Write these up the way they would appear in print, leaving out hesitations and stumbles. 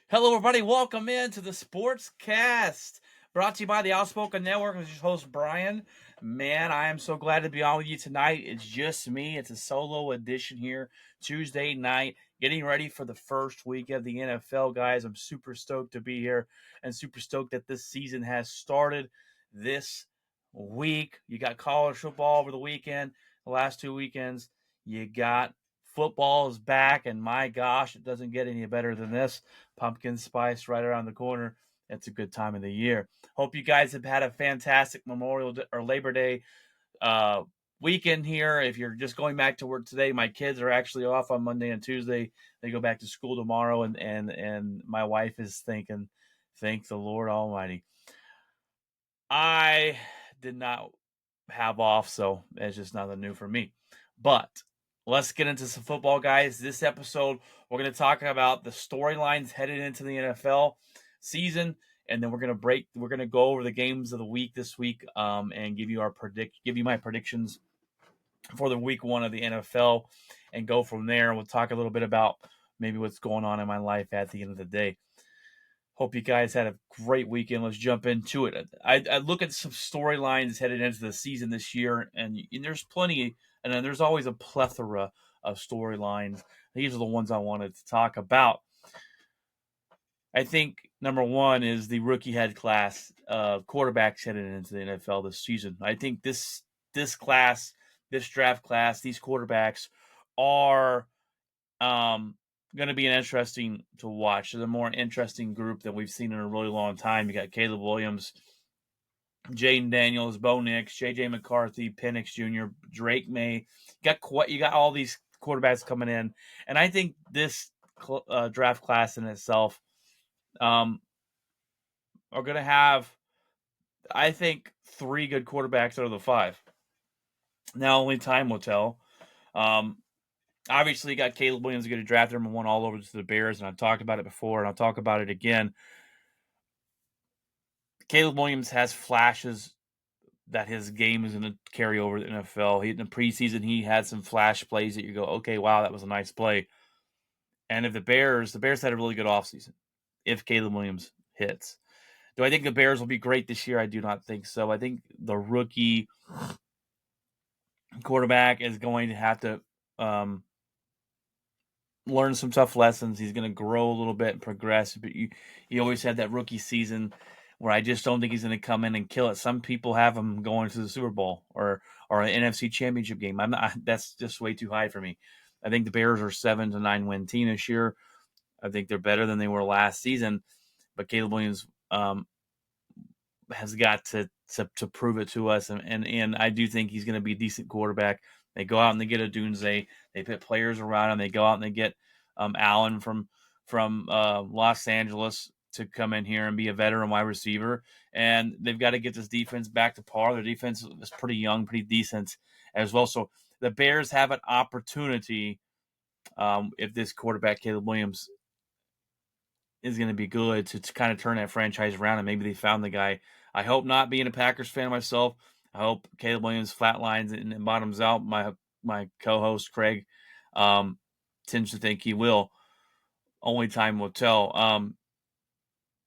Hello, everybody. Welcome into the Sportscast, brought to you by the Outspoken Network. This is your host, Brian. Man, I am so glad to be on with you tonight. It's just me. It's a solo edition here, Tuesday night, getting ready for the first week of the NFL, guys. I'm super stoked to be here and super stoked that this season has started this week. You got college football over the weekend, the last 2 weekends. You got football is back, and my gosh, it doesn't get any better than this. Pumpkin spice right around the corner. It's a good time of the year. Hope you guys have had a fantastic Memorial Day or Labor Day weekend here. If you're just going back to work today, my kids are actually off on Monday and Tuesday. They go back to school tomorrow, and my wife is thinking, thank the Lord Almighty. I did not have off, so it's just nothing new for me. But let's get into some football, guys. This episode, we're going to talk about the storylines headed into the NFL season, and then we're going to go over the games of the week this week, and give you my predictions for the week 1 of the NFL, and go from there. We'll talk a little bit about maybe what's going on in my life at the end of the day. Hope you guys had a great weekend. Let's jump into it. I look at some storylines headed into the season this year, and there's plenty, and then there's always a plethora of storylines. These are the ones I wanted to talk about. I think number one is the rookie head class of quarterbacks headed into the NFL this season. I think this class, this draft class, these quarterbacks are going to be an interesting to watch. It's a more interesting group than we've seen in a really long time. You got Caleb Williams, Jaden Daniels, Bo Nix, J.J. McCarthy, Penix Jr., Drake May. You got all these quarterbacks coming in, and I think this draft class in itself are going to have, I think, 3 good quarterbacks out of the 5. Now, only time will tell. Obviously, you got Caleb Williams going to draft number 1 all over to the Bears, and I've talked about it before, and I'll talk about it again. Caleb Williams has flashes that his game is going to carry over to the NFL. In the preseason, he had some flash plays that you go, okay, wow, that was a nice play. And if the Bears had a really good offseason if Caleb Williams hits. Do I think the Bears will be great this year? I do not think so. I think the rookie quarterback is going to have to learn some tough lessons. He's going to grow a little bit and progress. But you always had that rookie season where I just don't think he's going to come in and kill it. Some people have him going to the Super Bowl or an NFC Championship game. That's just way too high for me. I think the Bears are 7-9 win team this year. I think they're better than they were last season. But Caleb Williams has got to prove it to us, and I do think he's going to be a decent quarterback. They go out and they get a Dunze. They put players around him. They go out and they get Allen from Los Angeles to come in here and be a veteran wide receiver. And they've got to get this defense back to par. Their defense is pretty young, pretty decent as well. So the Bears have an opportunity if this quarterback, Caleb Williams, is going to be good to kind of turn that franchise around, and maybe they found the guy. I hope not, being a Packers fan myself. I hope Caleb Williams flatlines and bottoms out. My co-host, Craig, tends to think he will. Only time will tell. And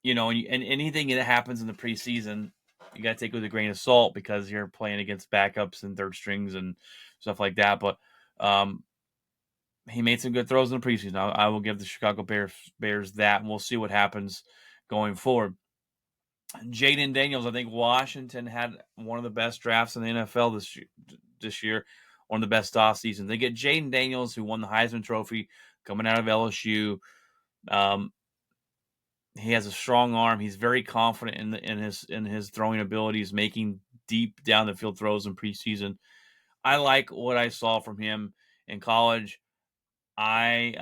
anything that happens in the preseason, you got to take it with a grain of salt because you're playing against backups and third strings and stuff like that. But he made some good throws in the preseason. I will give the Chicago Bears that, and we'll see what happens going forward. Jaden Daniels, I think Washington had one of the best drafts in the NFL this year, one of the best off seasons. They get Jaden Daniels, who won the Heisman Trophy, coming out of LSU. He has a strong arm. He's very confident in his throwing abilities, making deep down the field throws in preseason. I like what I saw from him in college. I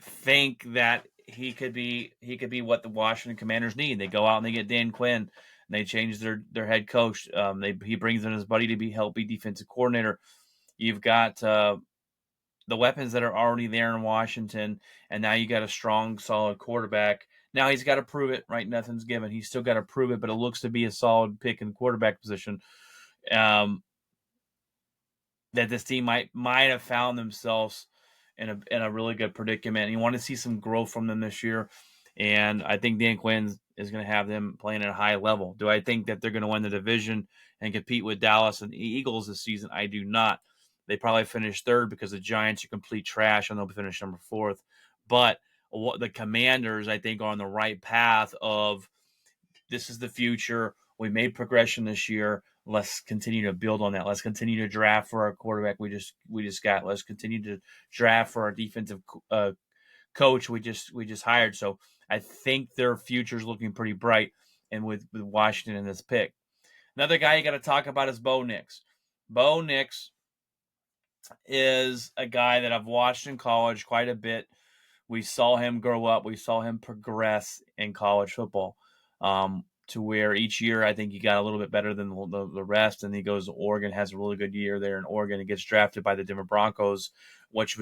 think that he could be what the Washington Commanders need. They go out and they get Dan Quinn, and they change their head coach. He brings in his buddy to be defensive coordinator. You've got the weapons that are already there in Washington, and now you got a strong, solid quarterback. Now he's got to prove it, right? Nothing's given. He's still got to prove it, but it looks to be a solid pick in the quarterback position. That this team might have found themselves in a really good predicament. You want to see some growth from them this year, and I think Dan Quinn is going to have them playing at a high level. Do I think that they're going to win the division and compete with Dallas and the Eagles this season? I do not. They probably finish third because the Giants are complete trash, and they'll finish number fourth. But the Commanders, I think, are on the right path of this is the future. We made progression this year. Let's continue to build on that. Let's continue to draft for our quarterback we just got. Let's continue to draft for our defensive coach we just hired. So I think their future is looking pretty bright, and with Washington in this pick. Another guy you got to talk about is Bo Nix. Bo Nix is a guy that I've watched in college quite a bit. We saw him grow up. We saw him progress in college football. To where each year I think he got a little bit better than the rest, and he goes to Oregon, has a really good year there in Oregon, and gets drafted by the Denver Broncos,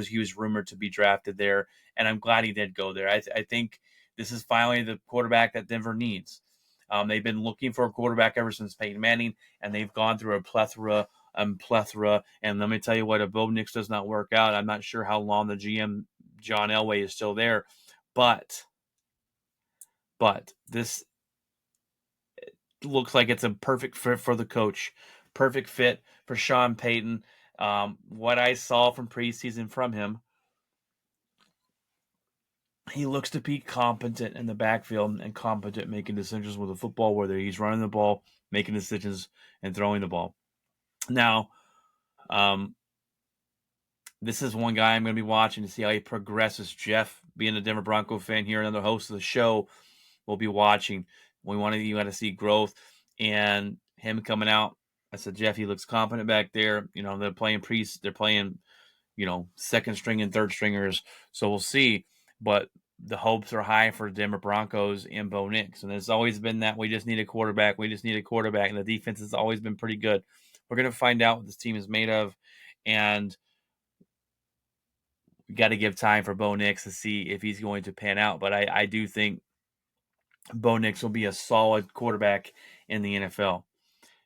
he was rumored to be drafted there, and I'm glad he did go there. I think this is finally the quarterback that Denver needs. They've been looking for a quarterback ever since Peyton Manning, and they've gone through a plethora. And let me tell you what, if Bo Nix does not work out, I'm not sure how long the GM John Elway is still there, but this looks like it's a perfect fit for the coach, perfect fit for Sean Payton. What I saw from preseason from him, he looks to be competent in the backfield and competent making decisions with the football, whether he's running the ball, making decisions, and throwing the ball. Now, this is one guy I'm going to be watching to see how he progresses. Jeff, being a Denver Bronco fan here, another host of the show, will be watching. You want to see growth and him coming out. I said, Jeff, he looks confident back there. They're playing second string and third stringers. So we'll see. But the hopes are high for Denver Broncos and Bo Nix. And it's always been that we just need a quarterback. And the defense has always been pretty good. We're going to find out what this team is made of. And we got to give time for Bo Nix to see if he's going to pan out. But I do think Bo Nix will be a solid quarterback in the NFL.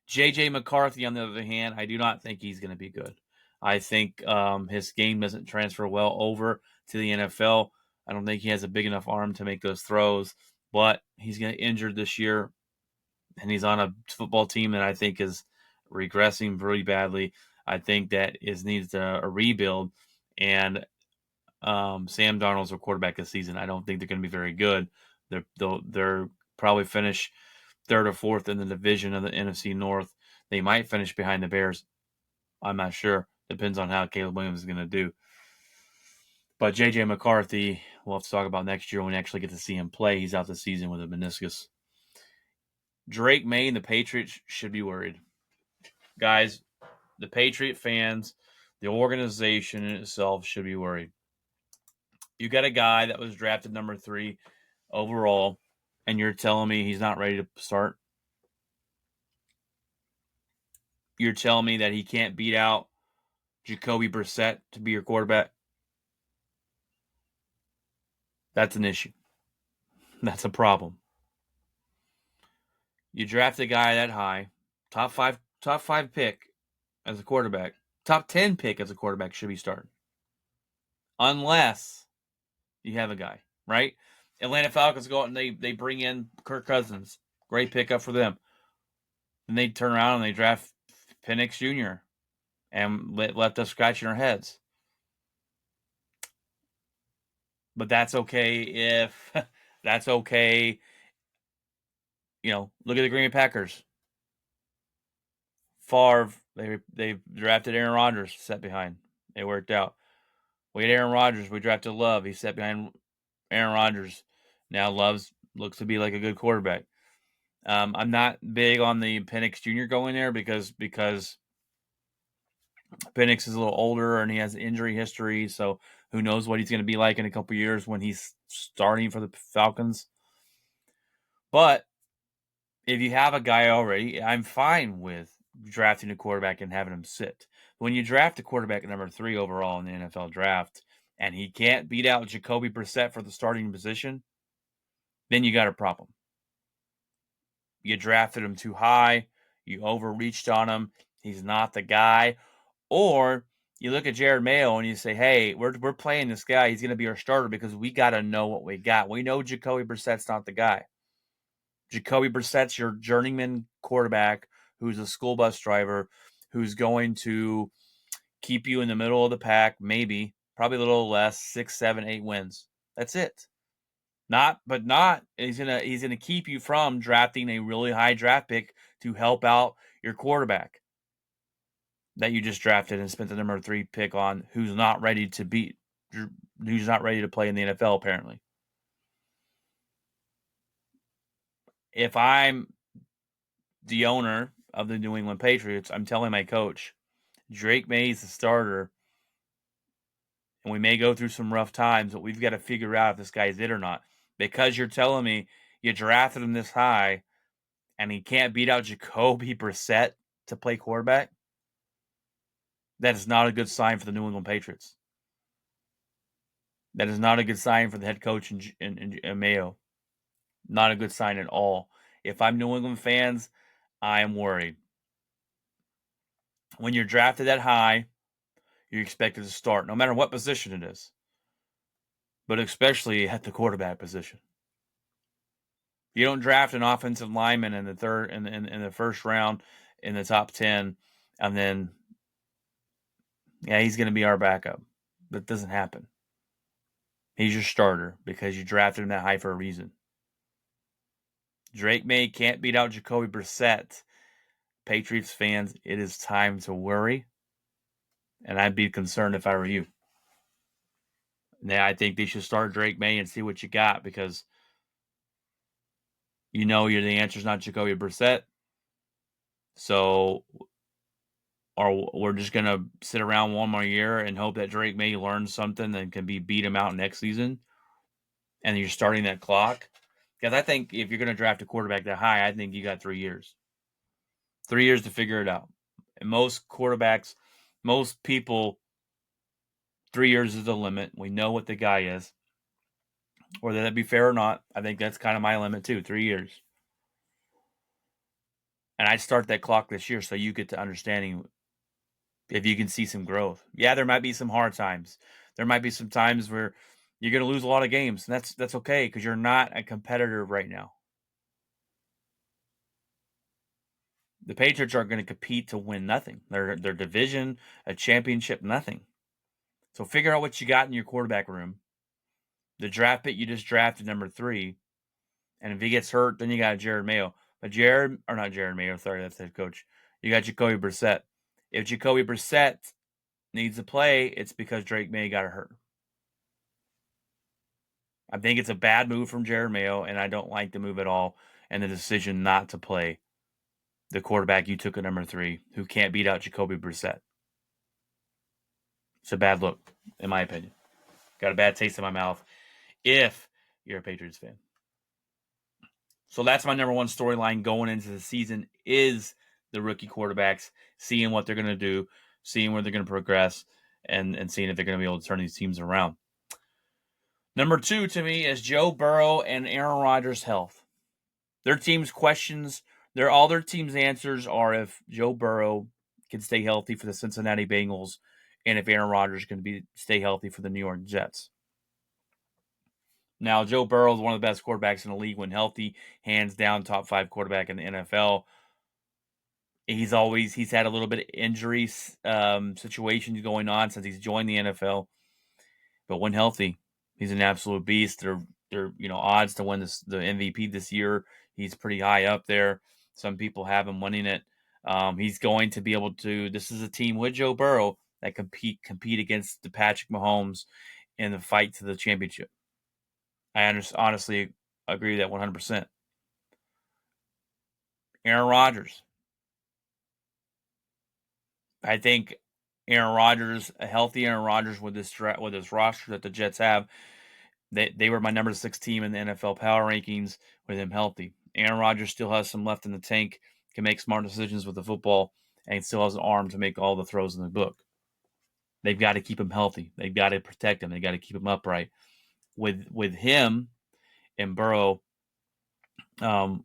J.J. McCarthy, on the other hand, I do not think he's going to be good. I think his game doesn't transfer well over to the NFL. I don't think he has a big enough arm to make those throws, but he's going to get injured this year, and he's on a football team that I think is regressing really badly. I think that needs a rebuild, and Sam Darnold's their quarterback this season. I don't think they're going to be very good. They're probably finish third or fourth in the division of the NFC North. They might finish behind the Bears. I'm not sure. Depends on how Caleb Williams is going to do. But J.J. McCarthy, we'll have to talk about next year when we actually get to see him play. He's out the season with a meniscus. Drake May and the Patriots should be worried. Guys, the Patriot fans, the organization in itself should be worried. You got a guy that was drafted number 3 overall, and you're telling me he's not ready to start? You're telling me that he can't beat out Jacoby Brissett to be your quarterback? That's an issue. That's a problem. You draft a guy that high, top five pick as a quarterback, top 10 pick as a quarterback should be starting. Unless you have a guy, right? Atlanta Falcons go out and they bring in Kirk Cousins. Great pickup for them. And they turn around and they draft Penix Jr. and left us scratching our heads. But that's okay if that's okay. Look at the Green Bay Packers. Favre, they drafted Aaron Rodgers, set behind. It worked out. We had Aaron Rodgers. We drafted Love. He set behind Aaron Rodgers. Now Love looks to be like a good quarterback. I'm not big on the Penix Jr. going there because Penix is a little older and he has injury history, so who knows what he's going to be like in a couple years when he's starting for the Falcons. But if you have a guy already, I'm fine with drafting a quarterback and having him sit. When you draft a quarterback at number 3 overall in the NFL draft and he can't beat out Jacoby Brissett for the starting position, then you got a problem. You drafted him too high. You overreached on him. He's not the guy. Or you look at Jared Mayo and you say, hey, we're playing this guy. He's going to be our starter because we got to know what we got. We know Jacoby Brissett's not the guy. Jacoby Brissett's your journeyman quarterback who's a school bus driver who's going to keep you in the middle of the pack, maybe, probably a little less, 6, 7, 8 wins. That's it. He's gonna keep you from drafting a really high draft pick to help out your quarterback that you just drafted and spent the number 3 pick on, who's not ready to play in the NFL apparently. If I'm the owner of the New England Patriots, I'm telling my coach, Drake May is the starter, and we may go through some rough times, but we've got to figure out if this guy's it or not. Because you're telling me you drafted him this high and he can't beat out Jacoby Brissett to play quarterback, that is not a good sign for the New England Patriots. That is not a good sign for the head coach in Mayo. Not a good sign at all. If I'm New England fans, I am worried. When you're drafted that high, you're expected to start, no matter what position it is, but especially at the quarterback position. You don't draft an offensive lineman in the first round in the top 10, and then he's going to be our backup. That doesn't happen. He's your starter because you drafted him that high for a reason. Drake May can't beat out Jacoby Brissett. Patriots fans, it is time to worry, and I'd be concerned if I were you. Now, I think they should start Drake May and see what you got because the answer's not Jacoby Brissett. So, or we're just going to sit around one more year and hope that Drake May learns something and can beat him out next season. And you're starting that clock. Because I think if you're going to draft a quarterback that high, I think you got 3 years. 3 years to figure it out. And most quarterbacks, most people, 3 years is the limit. We know what the guy is. Whether that be fair or not, I think that's kind of my limit too, 3 years. And I'd start that clock this year so you get to understanding if you can see some growth. Yeah, there might be some hard times. There might be some times where you're going to lose a lot of games, and that's okay because you're not a competitor right now. The Patriots aren't going to compete to win nothing. Their division, a championship, nothing. So figure out what you got in your quarterback room. The draft pick you just drafted, number 3, and if he gets hurt, then you got Jared Mayo. But not Jared Mayo, sorry, that's the head coach. You got Jacoby Brissett. If Jacoby Brissett needs to play, it's because Drake May got hurt. I think it's a bad move from Jared Mayo, and I don't like the move at all, and the decision not to play the quarterback you took at number 3, who can't beat out Jacoby Brissett. It's a bad look, in my opinion. Got a bad taste in my mouth if you're a Patriots fan. So that's my number 1 storyline going into the season is the rookie quarterbacks, seeing what they're going to do, seeing where they're going to progress, and seeing if they're going to be able to turn these teams around. Number 2 to me is Joe Burrow and Aaron Rodgers' health. Their team's questions, all their team's answers are if Joe Burrow can stay healthy for the Cincinnati Bengals and if Aaron Rodgers can stay healthy for the New York Jets. Now, Joe Burrow is one of the best quarterbacks in the league when healthy, hands down top 5 quarterback in the NFL. He's had a little bit of injury situations going on since he's joined the NFL, but when healthy, he's an absolute beast. They're odds to win the MVP this year. He's pretty high up there. Some people have him winning it. He's going to be able to. This is a team with Joe Burrow that compete against the Patrick Mahomes in the fight to the championship. I honestly agree with that 100%. Aaron Rodgers. I think Aaron Rodgers, a healthy Aaron Rodgers with this roster that the Jets have, they were my number 6 team in the NFL power rankings with him healthy. Aaron Rodgers still has some left in the tank, can make smart decisions with the football, and still has an arm to make all the throws in the book. They've got to keep him healthy. They've got to protect him. They've got to keep him upright. With him and Burrow, those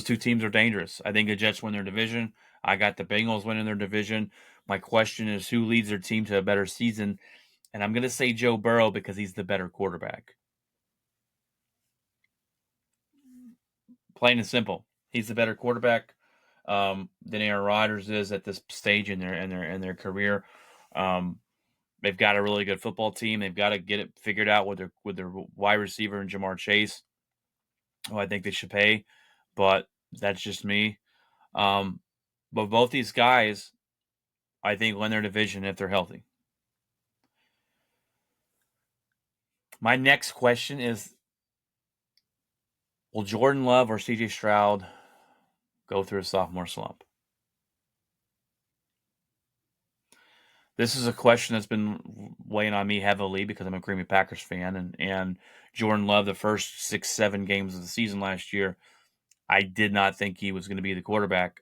two teams are dangerous. I think the Jets win their division. I got the Bengals winning their division. My question is who leads their team to a better season? And I'm going to say Joe Burrow because he's the better quarterback. Plain and simple. He's the better quarterback than Aaron Rodgers is at this stage in their career. They've got a really good football team. They've got to get it figured out with their wide receiver and Jamar Chase, who I think they should pay, but that's just me. But both these guys, I think, win their division if they're healthy. My next question is, will Jordan Love or CJ Stroud go through a sophomore slump? This is a question that's been weighing on me heavily because I'm a Green Bay Packers fan, and Jordan Love, the first 6-7 games of the season last year, I did not think he was going to be the quarterback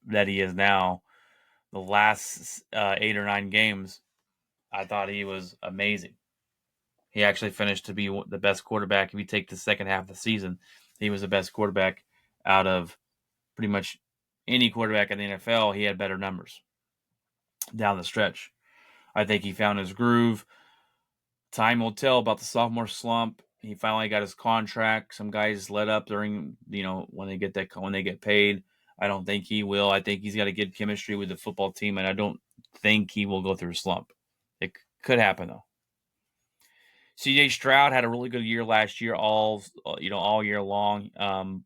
that he is now. The last 8 or 9 games, I thought he was amazing. He actually finished to be the best quarterback. If you take the second half of the season, he was the best quarterback out of pretty much any quarterback in the NFL. He had better numbers down the stretch. I think he found his groove. Time will tell about the sophomore slump. He finally got his contract. Some guys let up during, when they get paid. I don't think he will. I think he's got a good chemistry with the football team, and I don't think he will go through a slump. It could happen though. CJ Stroud had a really good year last year, all year long.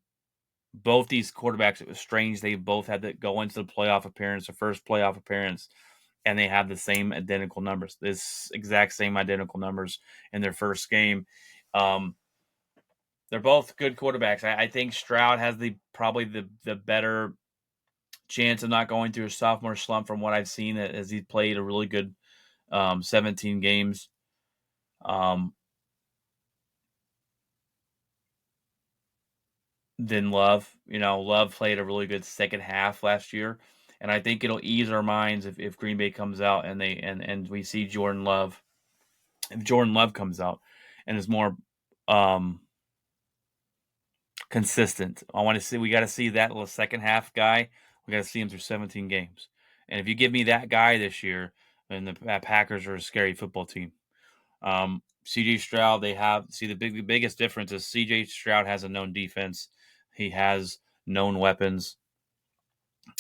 Both these quarterbacks, it was strange. They both had to go into the playoff appearance, the first playoff appearance, and they have the same identical numbers. This exact same identical numbers in their first game. They're both good quarterbacks. I think Stroud has probably the better chance of not going through a sophomore slump from what I've seen, as he played a really good 17 games. Than Love. Love played a really good second half last year, and I think it'll ease our minds if Green Bay comes out and we see Jordan Love. If Jordan Love comes out and is more consistent, we got to see that little second half guy. We got to see him through 17 games, and if you give me that guy this year, then the Packers are a scary football team. CJ Stroud, the biggest difference is CJ Stroud has a known defense. He has known weapons.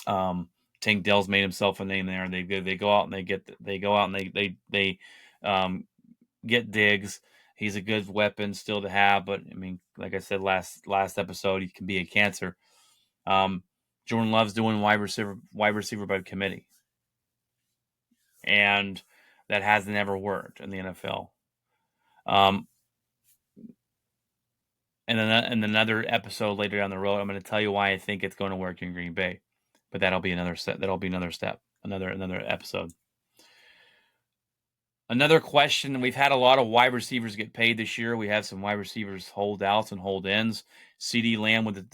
Tank Dell's made himself a name there. They go out and they get Diggs. He's a good weapon still to have, but I mean, like I said last episode, he can be a cancer. Jordan Love's doing wide receiver by committee, and that hasn't ever worked in the NFL. And then in another episode later down the road, I'm going to tell you why I think it's going to work in Green Bay. But that'll be another step, another episode. Another question: we've had a lot of wide receivers get paid this year. We have some wide receivers hold outs and hold ins. CeeDee Lamb with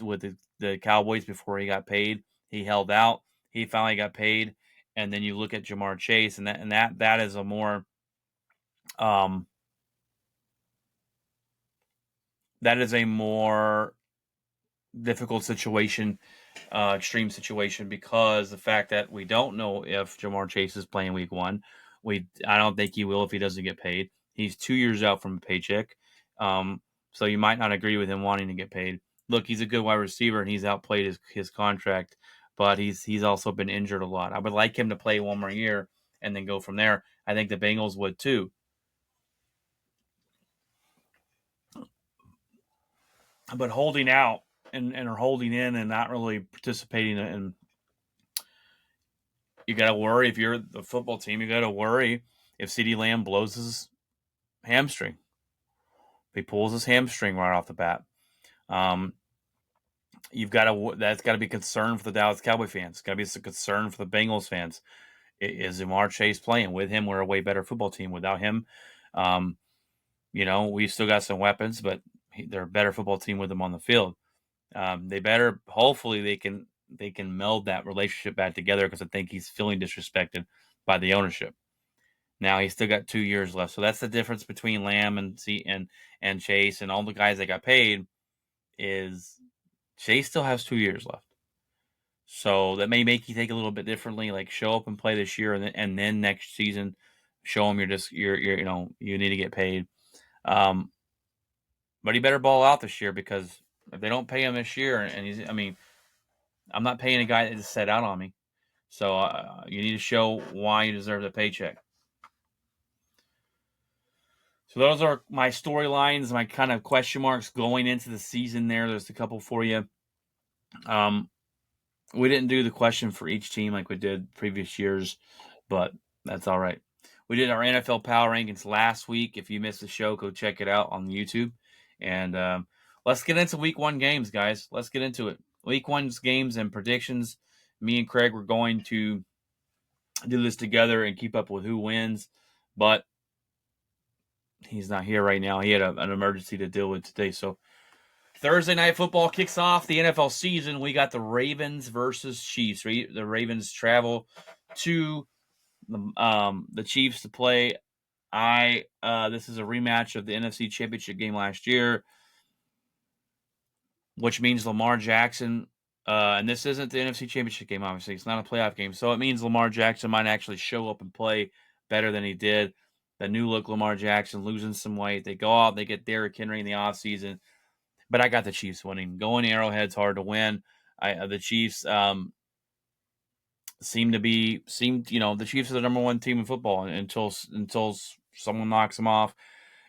the Cowboys before he got paid, he held out. He finally got paid, and then you look at Jamar Chase, and that is a more difficult situation, extreme situation, because the fact that we don't know if Jamar Chase is playing week 1. I don't think he will if he doesn't get paid. He's 2 years out from a paycheck. So you might not agree with him wanting to get paid. Look, he's a good wide receiver and he's outplayed his contract, but he's also been injured a lot. I would like him to play one more year and then go from there. I think the Bengals would too. But holding out and are holding in and not really participating in, you got to worry if you're the football team. You got to worry if CeeDee Lamb blows his hamstring. If he pulls his hamstring right off the bat. that's got to be concern for the Dallas Cowboy fans. It's got to be a concern for the Bengals fans. Is Jamar Chase playing? With him, we're a way better football team. Without him, we still got some weapons, but they're a better football team with him on the field. They better, hopefully, they can meld that relationship back together, because I think he's feeling disrespected by the ownership. Now he's still got 2 years left, so that's the difference between Lamb and Chase and all the guys that got paid. Is Chase still has 2 years left. So that may make you think a little bit differently. Like, show up and play this year, and then next season, show them you need to get paid. But he better ball out this year, because if they don't pay him this year, I'm not paying a guy that just set out on me. So you need to show why you deserve the paycheck. So those are my storylines, my kind of question marks going into the season. There's a couple for you. We didn't do the question for each team like we did previous years, but that's all right. We did our NFL Power Rankings last week. If you missed the show, go check it out on YouTube. And let's get into Week 1 games, guys. Let's get into it. Week 1's games and predictions. Me and Craig were going to do this together and keep up with who wins, but he's not here right now. He had an emergency to deal with today. So Thursday Night Football kicks off the NFL season. We got the Ravens versus Chiefs. The Ravens travel to the Chiefs to play. This is a rematch of the NFC Championship game last year, which means Lamar Jackson, and this isn't the NFC Championship game, obviously. It's not a playoff game, so it means Lamar Jackson might actually show up and play better than he did. The new look Lamar Jackson, losing some weight. They go out, they get Derrick Henry in the offseason. But I got the Chiefs winning. Going Arrowhead's hard to win. The Chiefs the Chiefs are the number one team in football until someone knocks them off.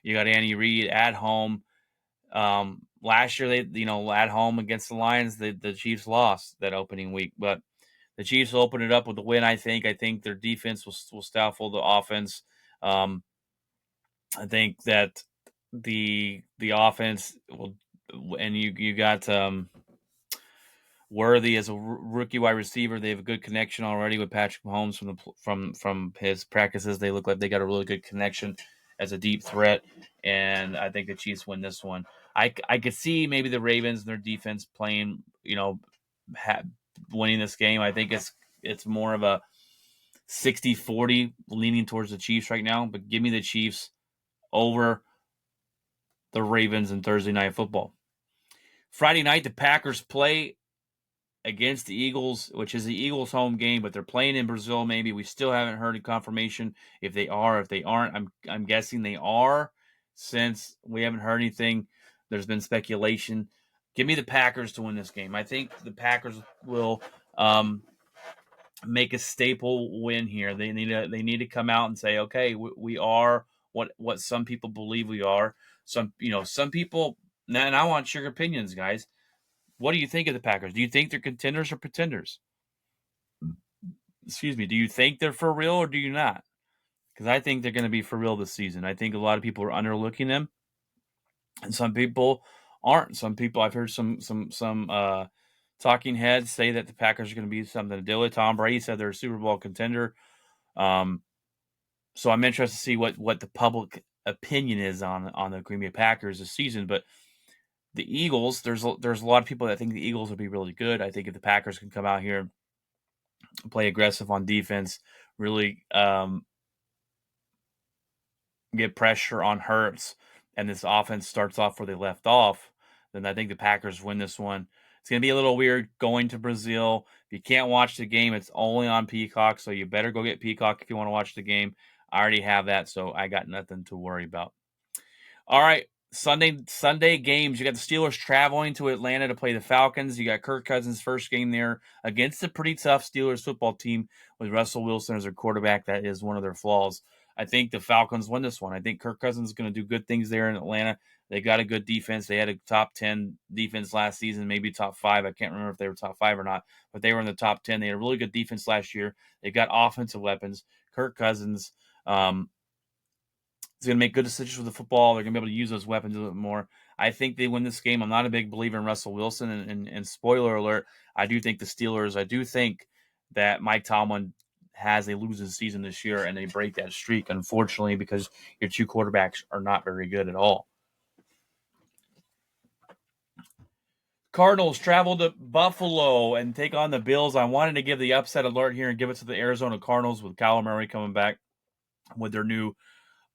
You got Andy Reid at home. Last year, at home against the Lions, the Chiefs lost that opening week, but the Chiefs will open it up with a win. I think their defense will stifle the offense. I think that the offense will, and you got Worthy as a rookie wide receiver. They have a good connection already with Patrick Mahomes from his practices. They look like they got a really good connection as a deep threat, and I think the Chiefs win this one. I could see maybe the Ravens and their defense playing, winning this game. I think it's more of a 60-40 leaning towards the Chiefs right now, but give me the Chiefs over the Ravens in Thursday Night Football. Friday night, the Packers play against the Eagles, which is the Eagles' home game, but they're playing in Brazil. Maybe we still haven't heard a confirmation if they are, if they aren't. I'm guessing they are, since we haven't heard anything. There's been speculation. Give me the Packers to win this game. I think the Packers will make a staple win here. They need to come out and say, okay, we are what some people believe we are. Some people, and I want your opinions, guys. What do you think of the Packers? Do you think they're contenders or pretenders? Excuse me. Do you think they're for real or do you not? Because I think they're going to be for real this season. I think a lot of people are underlooking them, and some people aren't. Some people, I've heard some talking heads say that the Packers are going to be something to deal with. Tom Brady said they're a Super Bowl contender. So I'm interested to see what the public opinion is on the Green Bay Packers this season. But the Eagles, there's a lot of people that think the Eagles will be really good. I think if the Packers can come out here and play aggressive on defense, really get pressure on Hurts, and this offense starts off where they left off, then I think the Packers win this one. It's going to be a little weird going to Brazil. If you can't watch the game, it's only on Peacock, so you better go get Peacock if you want to watch the game. I already have that, so I got nothing to worry about. All right, Sunday games. You got the Steelers traveling to Atlanta to play the Falcons. You got Kirk Cousins' first game there against a pretty tough Steelers football team with Russell Wilson as their quarterback. That is one of their flaws. I think the Falcons win this one. I think Kirk Cousins is going to do good things there in Atlanta. They got a good defense. They had a top 10 defense last season, maybe top 5. I can't remember if they were top 5 or not, but they were in the top 10. They had a really good defense last year. They got offensive weapons. Kirk Cousins is going to make good decisions with the football. They're going to be able to use those weapons a little bit more. I think they win this game. I'm not a big believer in Russell Wilson, and spoiler alert, I do think the Steelers. I do think that Mike Tomlin has a losing season this year, and they break that streak. Unfortunately, because your two quarterbacks are not very good at all. Cardinals travel to Buffalo and take on the Bills. I wanted to give the upset alert here and give it to the Arizona Cardinals with Kyler Murray coming back with their new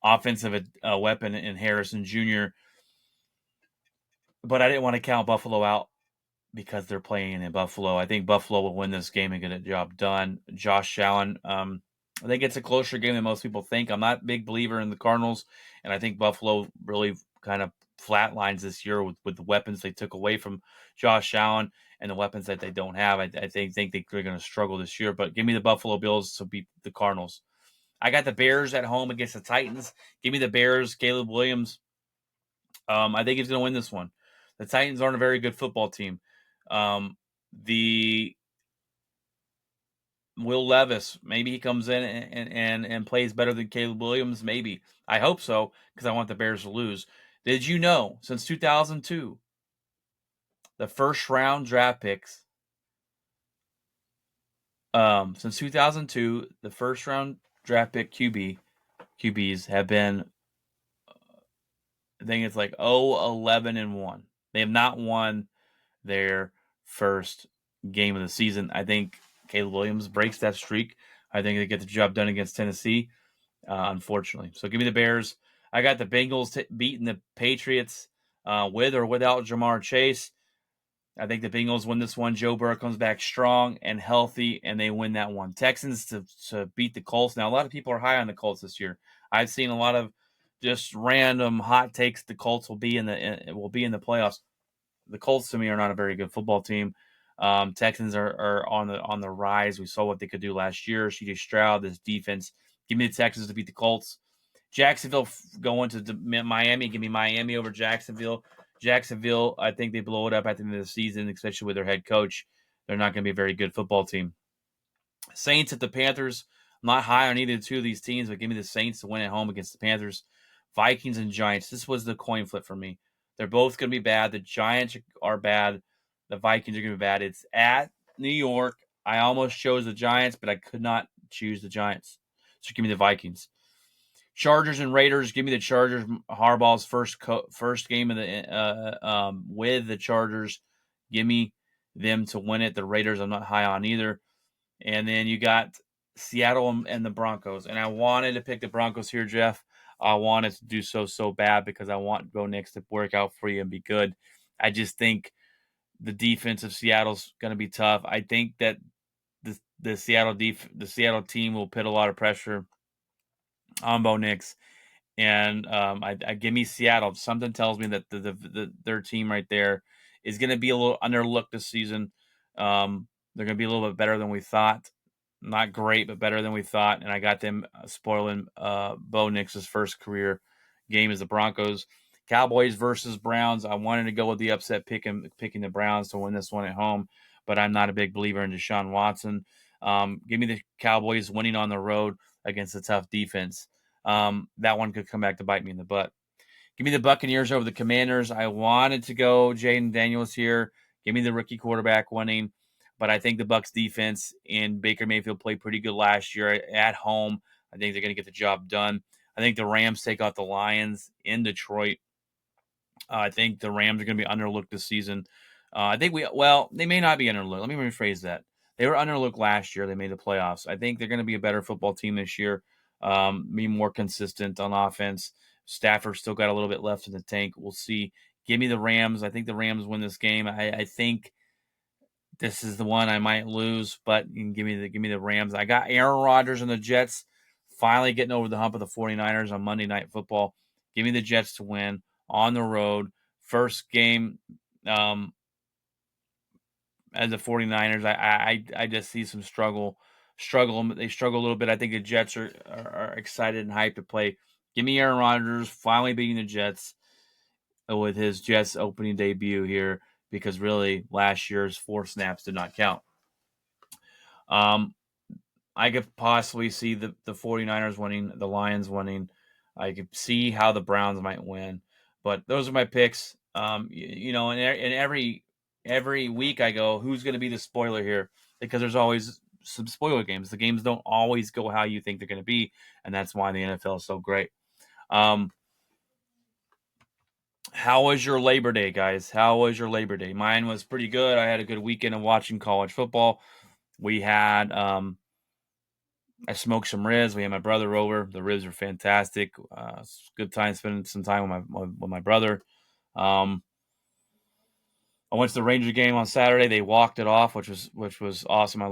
offensive weapon in Harrison Jr. But I didn't want to count Buffalo out because they're playing in Buffalo. I think Buffalo will win this game and get a job done. Josh Allen, I think it's a closer game than most people think. I'm not a big believer in the Cardinals, and I think Buffalo really kind of flatlines this year with the weapons they took away from Josh Allen and the weapons that they don't have. I think they're going to struggle this year, but give me the Buffalo Bills to beat the Cardinals. I got the Bears at home against the Titans. Give me the Bears. Caleb Williams. I think he's going to win this one. The Titans aren't a very good football team. The Will Levis, maybe he comes in and plays better than Caleb Williams. Maybe. I hope so because I want the Bears to lose. Did you know since 2002, the first round draft picks, since 2002, the first round draft pick QBs have been, I think it's like 0-11-1. They have not won their first game of the season. I think Caleb Williams breaks that streak. I think they get the job done against Tennessee, unfortunately. So give me the Bears. I got the Bengals beating the Patriots with or without Jamar Chase. I think the Bengals win this one. Joe Burrow comes back strong and healthy, and they win that one. Texans to beat the Colts. Now, a lot of people are high on the Colts this year. I've seen a lot of just random hot takes. The Colts will be in the playoffs. The Colts to me are not a very good football team. Texans are on the rise. We saw what they could do last year. C.J. Stroud, this defense. Give me the Texans to beat the Colts. Jacksonville going to Miami. Give me Miami over Jacksonville. Jacksonville, I think they blow it up at the end of the season, especially with their head coach. They're not going to be a very good football team. Saints at the Panthers. I'm not high on either two of these teams, but give me the Saints to win at home against the Panthers. Vikings and Giants. This was the coin flip for me. They're both going to be bad. The Giants are bad. The Vikings are going to be bad. It's at New York. I almost chose the Giants, but I could not choose the Giants. So give me the Vikings. Chargers and Raiders. Give me the Chargers. Harbaugh's first game of the with the Chargers. Give me them to win it. The Raiders I'm not high on either. And then you got Seattle and the Broncos. And I wanted to pick the Broncos here, Jeff. I wanted to do so bad because I want Bo Nix to work out for you and be good. I just think the defense of Seattle's going to be tough. I think that the Seattle team will put a lot of pressure on Bo Nix, and I give me Seattle. Something tells me that their team right there is going to be a little underlooked this season. They're going to be a little bit better than we thought. Not great, but better than we thought. And I got them spoiling Bo Nix's first career game as the Broncos. Cowboys versus Browns. I wanted to go with the upset picking the Browns to win this one at home, but I'm not a big believer in Deshaun Watson. Give me the Cowboys winning on the road against a tough defense. That one could come back to bite me in the butt. Give me the Buccaneers over the Commanders. I wanted to go Jaden Daniels here. Give me the rookie quarterback winning. But I think the Bucs defense and Baker Mayfield played pretty good last year at home. I think they're going to get the job done. I think the Rams take out the Lions in Detroit. I think the Rams are going to be underlooked this season. They may not be underlooked. Let me rephrase that. They were underlooked last year. They made the playoffs. I think they're going to be a better football team this year, be more consistent on offense. Stafford still got a little bit left in the tank. We'll see. Give me the Rams. I think the Rams win this game. I think this is the one I might lose, but you can give me the Rams. I got Aaron Rodgers and the Jets finally getting over the hump of the 49ers on Monday Night Football. Give me the Jets to win on the road. First game as the 49ers. I just see some struggle. They struggle a little bit. I think the Jets are excited and hyped to play. Give me Aaron Rodgers finally beating the Jets with his Jets opening debut here, because really last year's 4 snaps did not count. I could possibly see the 49ers winning, the Lions winning. I could see how the Browns might win. But those are my picks. And every week I go, who's going to be the spoiler here? Because there's always some spoiler games. The games don't always go how you think they're going to be, and that's why the NFL is so great. How was your Labor Day, guys? How was your Labor Day? Mine was pretty good. I had a good weekend of watching college football. We had I smoked some ribs. We had my brother over. The ribs were fantastic. Good time spending some time with my brother. I went to the Ranger game on Saturday. They walked it off, which was awesome. I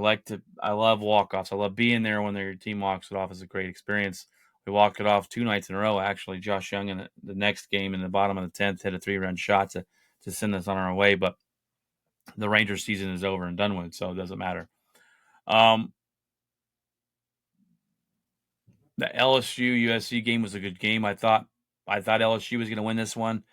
love walk offs. I love being there when your team walks it off. It's a great experience. We walked it off 2 nights in a row. Actually, Josh Young in the next game in the bottom of the 10th hit a 3-run shot to send us on our way. But the Rangers season is over and done with, so it doesn't matter. The LSU USC game was a good game. I thought LSU was going to win this one.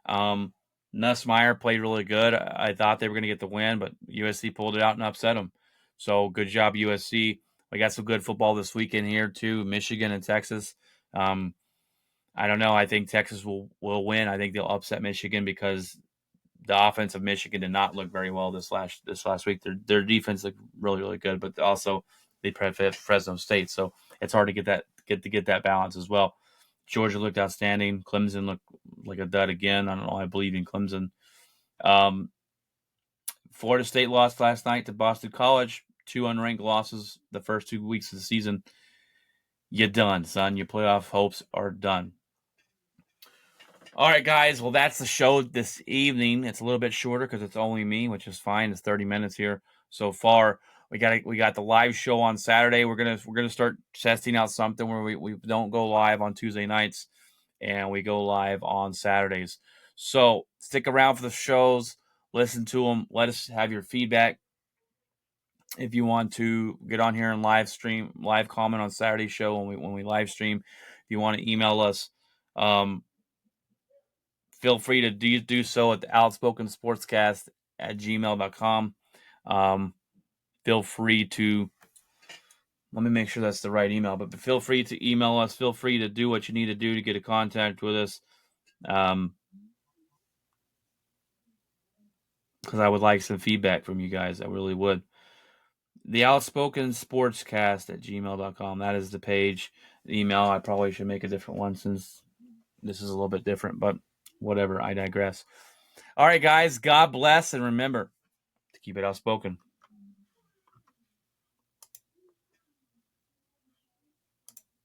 Nussmeier played really good. I thought they were going to get the win, but USC pulled it out and upset them. So good job, USC. We got some good football this weekend here too. Michigan and Texas. I don't know. I think Texas will win. I think they'll upset Michigan because the offense of Michigan did not look very well this last week. Their defense looked really good, but also they played Fresno State, so it's hard to get that balance as well. Georgia looked outstanding. Clemson looked like a dud again. I don't know. I believe in Clemson. Florida State lost last night to Boston College. 2 unranked losses the first 2 weeks of the season. You're done, son. Your playoff hopes are done. All right, guys. Well, that's the show this evening. It's a little bit shorter because it's only me, which is fine. It's 30 minutes here so far. We got the live show on Saturday. We're gonna start testing out something where we don't go live on Tuesday nights and we go live on Saturdays. So stick around for the shows. Listen to them. Let us have your feedback. If you want to get on here and live comment on Saturday's show when we live stream. If you want to email us, feel free to do so at the outspokensportscast@gmail.com. Feel free to, let me make sure that's the right email, but feel free to email us. Feel free to do what you need to do to get in contact with us. Because I would like some feedback from you guys. I really would. The outspoken sportscast@gmail.com. That is the page, the email. I probably should make a different one since this is a little bit different, but whatever. I digress. All right, guys. God bless. And remember to keep it outspoken.